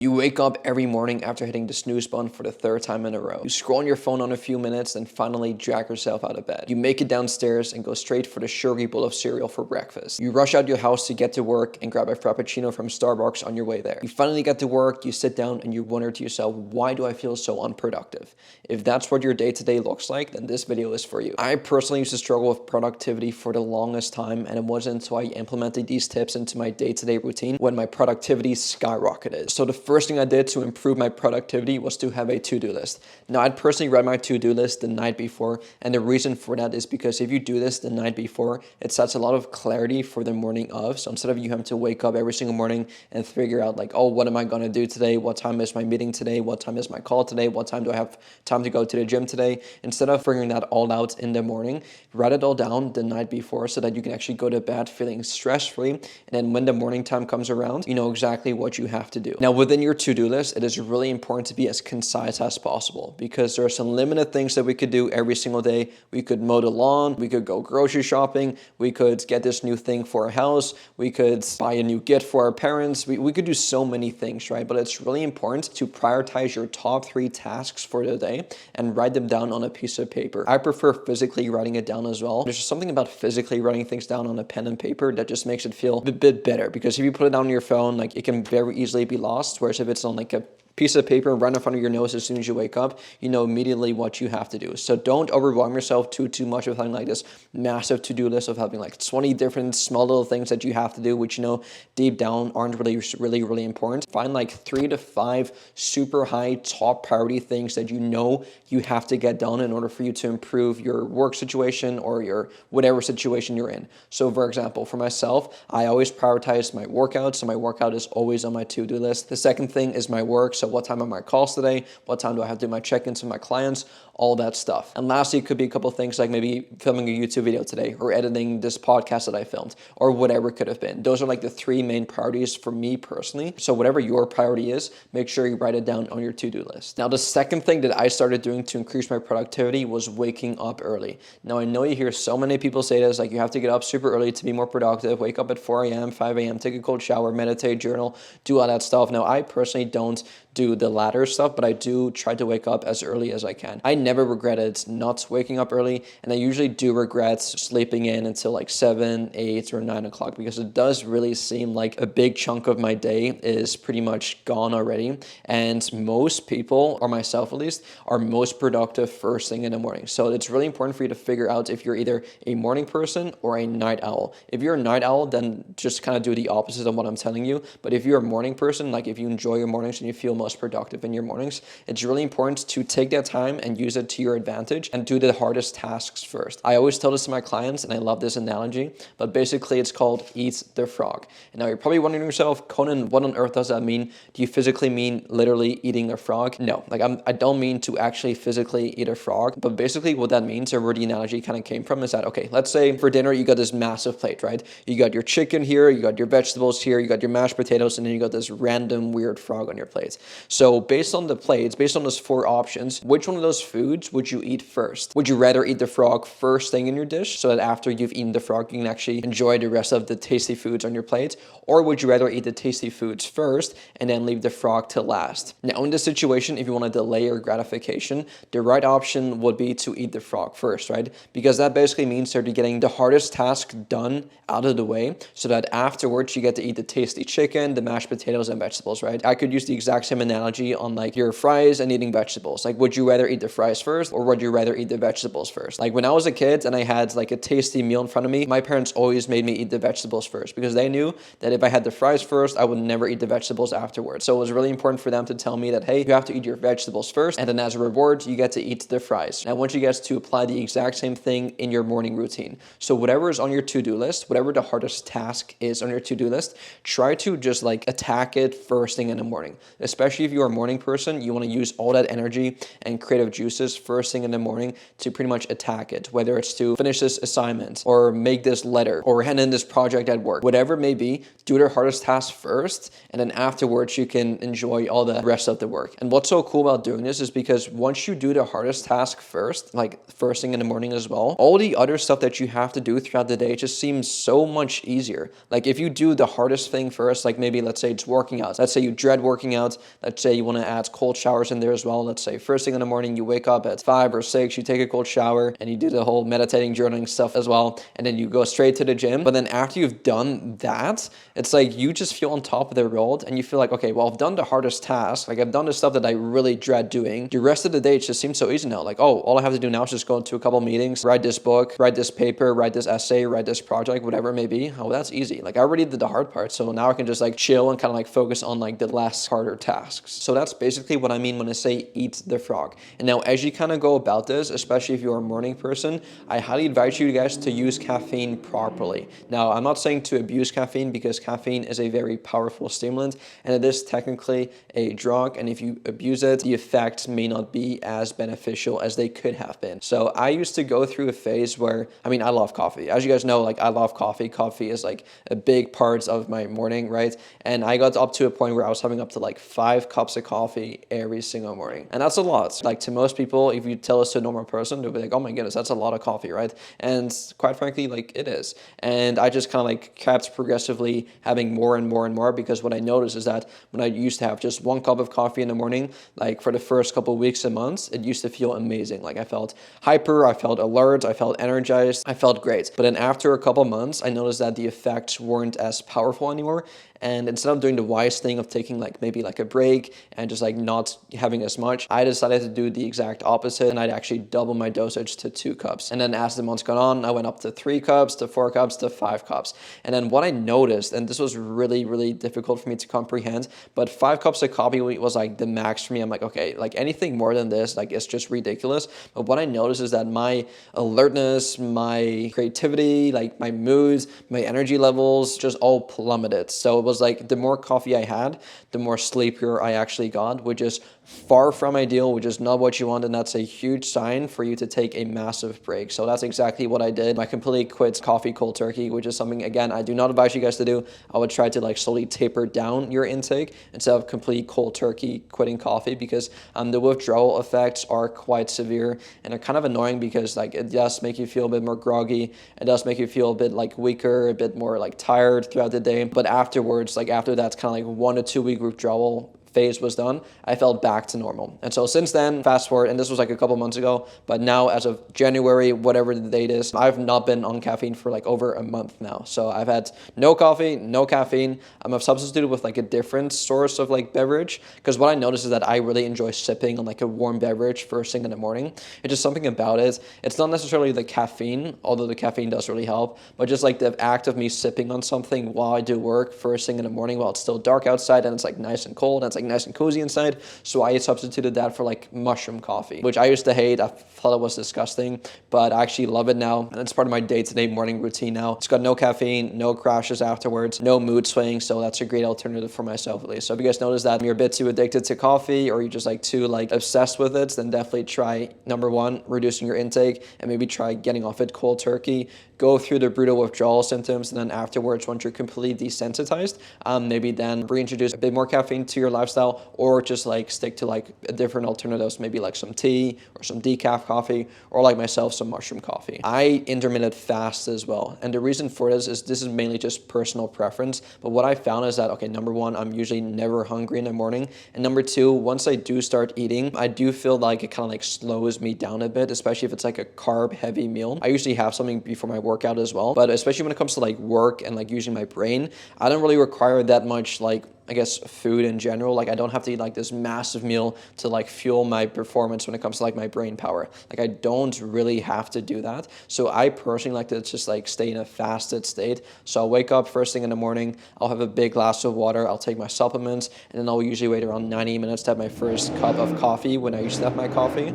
You wake up every morning after hitting the snooze button for the third time in a row. You scroll on your phone on a few minutes and finally drag yourself out of bed. You make it downstairs and go straight for the sugary bowl of cereal for breakfast. You rush out your house to get to work and grab a frappuccino from Starbucks on your way there. You finally get to work, you sit down and you wonder to yourself, why do I feel so unproductive? If that's what your day-to-day looks like, then this video is for you. I personally used to struggle with productivity for the longest time, and it wasn't until I implemented these tips into my day-to-day routine when my productivity skyrocketed. So the first thing I did to improve my productivity was to have a to-do list. Now, I'd personally write my to-do list the night before, and the reason for that is because if you do this the night before, it sets a lot of clarity for the morning of. So instead of you having to wake up every single morning and figure out like, oh, what am I going to do today? What time is my meeting today? What time is my call today? What time do I have time to go to the gym today? Instead of figuring that all out in the morning, write it all down the night before so that you can actually go to bed feeling stress-free. And then when the morning time comes around, you know exactly what you have to do. Now, within your to-do list, it is really important to be as concise as possible because there are some limited things that we could do every single day. We could mow the lawn, we could go grocery shopping, we could get this new thing for our house, we could buy a new gift for our parents. We could do so many things, right? But it's really important to prioritize your top 3 tasks for the day and write them down on a piece of paper. I prefer physically writing it down as well. There's just something about physically writing things down on a pen and paper that just makes it feel a bit better, because if you put it down on your phone, like it can very easily be lost, whereas if it's on like a piece of paper right in front of your nose as soon as you wake up, you know immediately what you have to do. So don't overwhelm yourself too much with having like this massive to-do list of having like 20 different small little things that you have to do, which you know deep down aren't really important. Find like 3 to 5 super high top priority things that you know you have to get done in order for you to improve your work situation or your whatever situation you're in. So for example, for myself, I always prioritize my workout. So my workout is always on my to-do list. The second thing is my work. So what time are my calls today? What time do I have to do my check-ins with my clients? All that stuff. And lastly, it could be a couple of things like maybe filming a YouTube video today or editing this podcast that I filmed or whatever it could have been. Those are like the 3 main priorities for me personally. So whatever your priority is, make sure you write it down on your to-do list. Now, the second thing that I started doing to increase my productivity was waking up early. Now, I know you hear so many people say this, like you have to get up super early to be more productive, wake up at 4 a.m., 5 a.m., take a cold shower, meditate, journal, do all that stuff. Now, I personally don't do the latter stuff, but I do try to wake up as early as I can. I never regretted not waking up early, and I usually do regret sleeping in until like 7, 8, or 9 o'clock because it does really seem like a big chunk of my day is pretty much gone already. And most people, or myself at least, are most productive first thing in the morning. So it's really important for you to figure out if you're either a morning person or a night owl. If you're a night owl, then just kind of do the opposite of what I'm telling you. But if you're a morning person, like if you enjoy your mornings and you feel most productive in your mornings, it's really important to take that time and use it to your advantage and do the hardest tasks first. I always tell this to my clients, and I love this analogy, but basically it's called eat the frog. And now you're probably wondering to yourself, Conan, what on earth does that mean? Do you physically mean literally eating a frog? No, like I don't mean to actually physically eat a frog, but basically what that means, or where the analogy kind of came from, is that, okay, let's say for dinner you got this massive plate, right? You got your chicken here, you got your vegetables here, you got your mashed potatoes, and then you got this random weird frog on your plate. So based on the plates, based on those 4 options, which one of those foods would you eat first? Would you rather eat the frog first thing in your dish so that after you've eaten the frog, you can actually enjoy the rest of the tasty foods on your plate? Or would you rather eat the tasty foods first and then leave the frog to last? Now, in this situation, if you want to delay your gratification, the right option would be to eat the frog first, right? Because that basically means that you're getting the hardest task done out of the way so that afterwards you get to eat the tasty chicken, the mashed potatoes, and vegetables, right? I could use the exact same analogy on like your fries and eating vegetables. Like, would you rather eat the fries first or would you rather eat the vegetables first? Like when I was a kid and I had like a tasty meal in front of me, my parents always made me eat the vegetables first because they knew that if I had the fries first, I would never eat the vegetables afterwards. So it was really important for them to tell me that, hey, you have to eat your vegetables first, and then as a reward, you get to eat the fries. And I want you guys to apply the exact same thing in your morning routine. So whatever is on your to-do list, whatever the hardest task is on your to-do list, try to just like attack it first thing in the morning, especially especially if you're a morning person, you want to use all that energy and creative juices first thing in the morning to pretty much attack it, whether it's to finish this assignment or make this letter or hand in this project at work, whatever it may be. Do the hardest task first, and then afterwards you can enjoy all the rest of the work. And what's so cool about doing this is because once you do the hardest task first, like first thing in the morning as well, all the other stuff that you have to do throughout the day just seems so much easier. Like if you do the hardest thing first, like maybe let's say it's working out. Let's say you dread working out. Let's say you want to add cold showers in there as well. Let's say first thing in the morning, you wake up at 5 or 6, you take a cold shower and you do the whole meditating, journaling stuff as well. And then you go straight to the gym. But then after you've done that, it's like you just feel on top of the world and you feel like, okay, well, I've done the hardest task. Like I've done the stuff that I really dread doing. The rest of the day, it just seems so easy now. Like, oh, all I have to do now is just go into a couple meetings, write this book, write this paper, write this essay, write this project, whatever it may be. Oh, that's easy. Like I already did the hard part. So now I can just like chill and kind of like focus on like the less harder tasks. So that's basically what I mean when I say eat the frog. And now as you kind of go about this, especially if you're a morning person, I highly advise you guys to use caffeine properly. Now, I'm not saying to abuse caffeine because caffeine is a very powerful stimulant and it is technically a drug. And if you abuse it, the effects may not be as beneficial as they could have been. So I used to go through a phase where, I mean, I love coffee. As you guys know, like I love coffee. Coffee is like a big part of my morning, right? And I got up to a point where I was having up to like 5 cups of coffee every single morning. And that's a lot. Like to most people, if you tell us to a normal person, they'll be like, oh my goodness, that's a lot of coffee, right? And quite frankly, like it is. And I just kind of like kept progressively having more and more and more, because what I noticed is that when I used to have just 1 cup of coffee in the morning, like for the first couple of weeks and months, it used to feel amazing. Like I felt hyper, I felt alert, I felt energized, I felt great. But then after a couple months, I noticed that the effects weren't as powerful anymore. And instead of doing the wise thing of taking like maybe like a break and just like not having as much, I decided to do the exact opposite, and I'd actually double my dosage to 2 cups. And then as the months got on, I went up to 3 cups, to 4 cups, to 5 cups. And then what I noticed, and this was really, really difficult for me to comprehend, but 5 cups of coffee was like the max for me. I'm like, okay, like anything more than this, like it's just ridiculous. But what I noticed is that my alertness, my creativity, like my moods, my energy levels just all plummeted. So it was like the more coffee I had, the more sleepier I actually got, which is far from ideal, which is not what you want, and that's a huge sign for you to take a massive break. So that's exactly what I did. I completely quit coffee cold turkey, which is something, again, I do not advise you guys to do. I would try to like slowly taper down your intake instead of complete cold turkey quitting coffee, because the withdrawal effects are quite severe and they're kind of annoying, because like it does make you feel a bit more groggy. It does make you feel a bit like weaker, a bit more like tired throughout the day. But afterwards, like after that's kind of like 1 to 2 week withdrawal phase was done, I felt back to normal. And so since then, fast forward, and this was like a couple months ago, but now as of January, whatever the date is, I've not been on caffeine for like over a month now. So I've had no coffee, no caffeine. I've substituted with like a different source of like beverage, because what I noticed is that I really enjoy sipping on like a warm beverage first thing in the morning. It's just something about it. It's not necessarily the caffeine, although the caffeine does really help, but just like the act of me sipping on something while I do work first thing in the morning while it's still dark outside and it's like nice and cold and it's like nice and cozy inside. So I substituted that for like mushroom coffee, which I used to hate. I thought it was disgusting, but I actually love it now. And it's part of my day-to-day morning routine now. It's got no caffeine, no crashes afterwards, no mood swings. So that's a great alternative for myself at least. So if you guys notice that you're a bit too addicted to coffee, or you're just like too like obsessed with it, then definitely try, number 1, reducing your intake, and maybe try getting off it cold turkey. Go through the brutal withdrawal symptoms, and then afterwards, once you're completely desensitized, maybe then reintroduce a bit more caffeine to your lifestyle, or just like stick to like a different alternatives, maybe like some tea or some decaf coffee, or like myself, some mushroom coffee. I intermittent fast as well, and the reason for this is mainly just personal preference. But what I found is that, okay, number 1, I'm usually never hungry in the morning, and number 2, once I do start eating, I do feel like it kind of like slows me down a bit, especially if it's like a carb heavy meal. I usually have something before my workout as well, but especially when it comes to like work and like using my brain, I don't really require that much like, I guess, food in general. Like I don't have to eat like this massive meal to like fuel my performance when it comes to like my brain power. Like I don't really have to do that. So I personally like to just like stay in a fasted state. So I'll wake up first thing in the morning, I'll have a big glass of water, I'll take my supplements, and then I'll usually wait around 90 minutes to have my first cup of coffee when I used to have my coffee.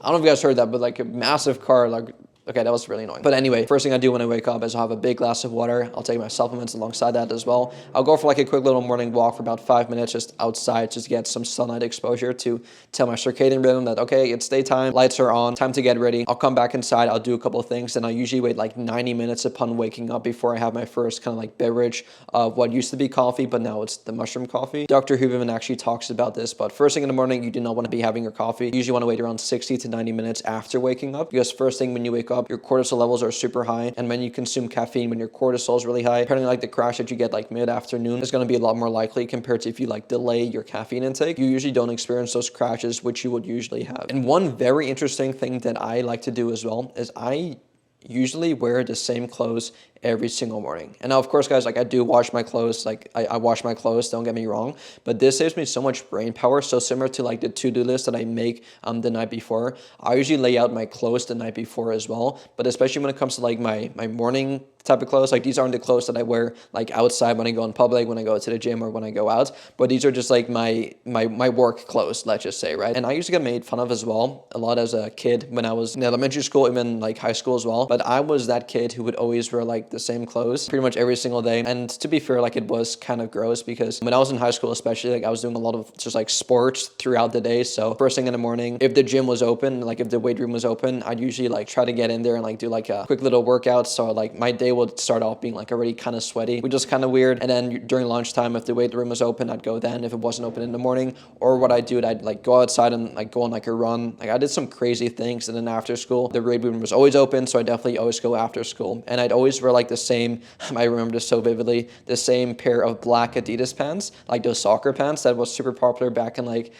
I don't know if you guys heard that, but like a massive car like Okay, that was really annoying. But anyway, first thing I do when I wake up is I'll have a big glass of water. I'll take my supplements alongside that as well. I'll go for like a quick little morning walk for about 5 minutes just outside, just to get some sunlight exposure to tell my circadian rhythm that, okay, it's daytime, lights are on, time to get ready. I'll come back inside, I'll do a couple of things, and I usually wait like 90 minutes upon waking up before I have my first kind of like beverage of what used to be coffee, but now it's the mushroom coffee. Dr. Huberman actually talks about this, but first thing in the morning, you do not want to be having your coffee. You usually want to wait around 60 to 90 minutes after waking up, because first thing when you wake up, your cortisol levels are super high, and when you consume caffeine, when your cortisol is really high, depending on like the crash that you get like mid-afternoon is going to be a lot more likely compared to if you like delay your caffeine intake. You usually don't experience those crashes which you would usually have. And one very interesting thing that I like to do as well is I usually wear the same clothes every single morning. And now, of course, guys, like I do wash my clothes, like I wash my clothes, don't get me wrong, but this saves me so much brain power. So similar to like the to-do list that I make the night before, I usually lay out my clothes the night before as well. But especially when it comes to like my morning type of clothes, like these aren't the clothes that I wear like outside when I go in public, when I go to the gym or when I go out, but these are just like my work clothes, let's just say, right? And I used to get made fun of as well a lot as a kid when I was in elementary school, even like high school as well. But I was that kid who would always wear like the same clothes pretty much every single day. And to be fair, like it was kind of gross because when I was in high school, especially, like I was doing a lot of just like sports throughout the day. So first thing in the morning, if the gym was open, like if the weight room was open, I'd usually like try to get in there and like do like a quick little workout. So like my day would start off being like already kind of sweaty, which is kind of weird. And then during lunchtime, if the weight room was open, I'd go then. If it wasn't open in the morning, or what I'd do, I'd like go outside and like go on like a run. Like I did some crazy things. And then after school, the weight room was always open. So I definitely always go after school. And I'd always wear like the same, I remember this so vividly, the same pair of black Adidas pants, like those soccer pants that was super popular back in like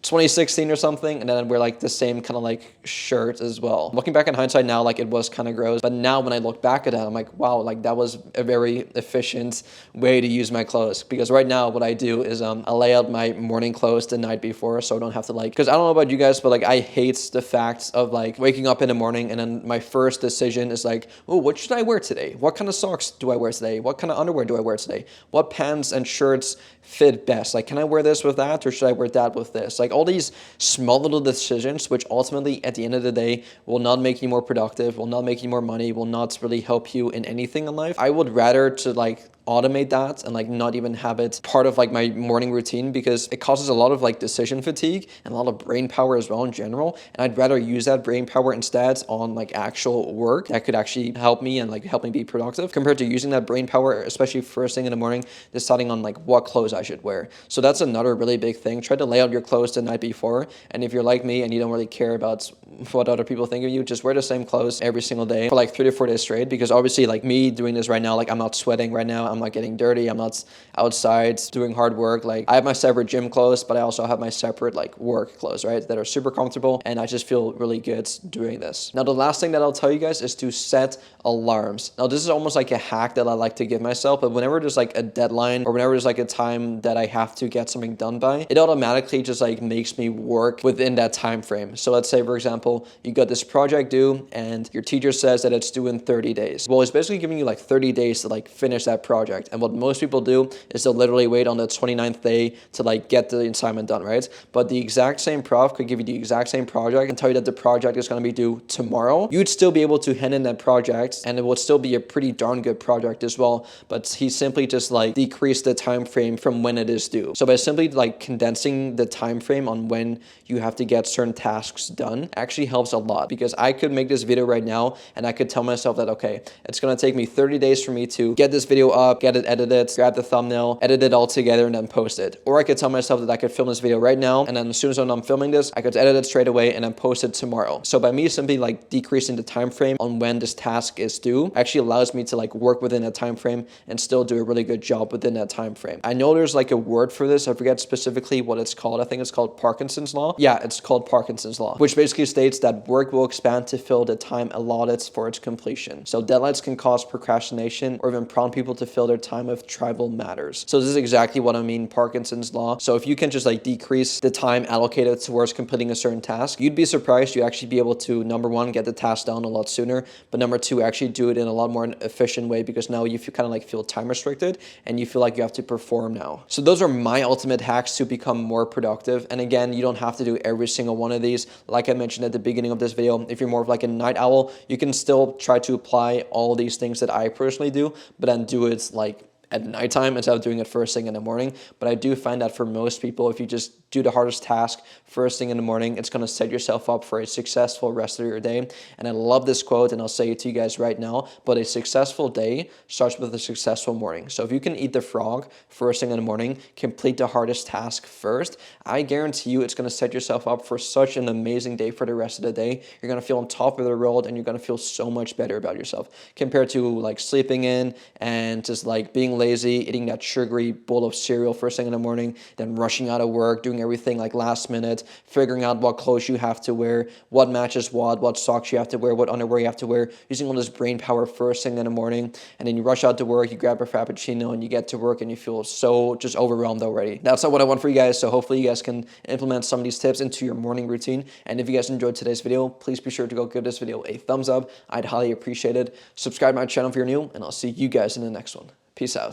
2016 or something, and then I'd wear like the same kind of like shirt as well. Looking back in hindsight now, like it was kind of gross, but now when I look back at that, I'm like, wow, like that was a very efficient way to use my clothes. Because right now what I do is I lay out my morning clothes the night before, so I don't have to like, because I don't know about you guys, but like I hate the fact of like waking up in the morning and then my first decision is like, oh, what should I wear today? What kind of socks do I wear today? What kind of underwear do I wear today? What pants and shirts fit best? Like, can I wear this with that, or should I wear that with this? Like all these small little decisions, which ultimately at the end of the day will not make you more productive, will not make you more money, will not really help you in anything in life. I would rather to like automate that and like not even have it part of like my morning routine, because it causes a lot of like decision fatigue and a lot of brain power as well in general. And I'd rather use that brain power instead on like actual work that could actually help me and like help me be productive, compared to using that brain power, especially first thing in the morning, deciding on like what clothes I should wear. So that's another really big thing. Try to lay out your clothes the night before. And if you're like me and you don't really care about what other people think of you, just wear the same clothes every single day for like 3 to 4 days straight. Because obviously like me doing this right now, like I'm not sweating right now, I'm not getting dirty, I'm not outside doing hard work. Like I have my separate gym clothes, but I also have my separate like work clothes, right, that are super comfortable, and I just feel really good doing this. Now the last thing that I'll tell you guys is to set alarms. Now this is almost like a hack that I like to give myself, but whenever there's like a deadline or whenever there's like a time that I have to get something done by, it automatically just like makes me work within that time frame. So let's say, for example, you got this project due and your teacher says that it's due in 30 days. Well, it's basically giving you like 30 days to like finish that project. And what most people do is they'll literally wait on the 29th day to like get the assignment done, right? But the exact same prof could give you the exact same project and tell you that the project is going to be due tomorrow. You'd still be able to hand in that project and it would still be a pretty darn good project as well. But he simply just like decreased the time frame from when it is due. So by simply like condensing the time frame on when you have to get certain tasks done actually helps a lot, because I could make this video right now and I could tell myself that, okay, it's going to take me 30 days for me to get this video up, get it edited, grab the thumbnail, edit it all together, and then post it. Or I could tell myself that I could film this video right now, and then as soon as I'm filming this, I could edit it straight away and then post it tomorrow. So by me simply like decreasing the time frame on when this task is due actually allows me to like work within that time frame and still do a really good job within that time frame. I know there's like a word for this. I forget specifically what it's called. I think it's called Parkinson's law. Yeah, it's called Parkinson's law, which basically states that work will expand to fill the time allotted for its completion. So deadlines can cause procrastination or even prompt people to feel feel their time of travel matters. So this is exactly what I mean, Parkinson's law. So if you can just like decrease the time allocated towards completing a certain task, you'd be surprised you actually be able to, number one, get the task done a lot sooner, but number two, actually do it in a lot more efficient way, because now you kind of like feel time restricted and you feel like you have to perform now. So those are my ultimate hacks to become more productive. And again, you don't have to do every single one of these. Like I mentioned at the beginning of this video, if you're more of like a night owl, you can still try to apply all these things that I personally do, but then do it like at nighttime instead of doing it first thing in the morning. But I do find that for most people, if you just do the hardest task first thing in the morning, it's going to set yourself up for a successful rest of your day. And I love this quote, and I'll say it to you guys right now, but a successful day starts with a successful morning. So if you can eat the frog first thing in the morning, complete the hardest task first, I guarantee you it's going to set yourself up for such an amazing day for the rest of the day. You're going to feel on top of the world, and you're going to feel so much better about yourself compared to like sleeping in and just like being lazy, eating that sugary bowl of cereal first thing in the morning, then rushing out of work, doing everything like last minute, figuring out what clothes you have to wear, what matches what socks you have to wear, what underwear you have to wear, using all this brain power first thing in the morning, and then you rush out to work, you grab a Frappuccino, and you get to work and you feel so just overwhelmed already. That's not what I want for you guys, so hopefully you guys can implement some of these tips into your morning routine. And if you guys enjoyed today's video, please be sure to go give this video a thumbs up. I'd highly appreciate it. Subscribe to my channel if you're new, and I'll see you guys in the next one. Peace out.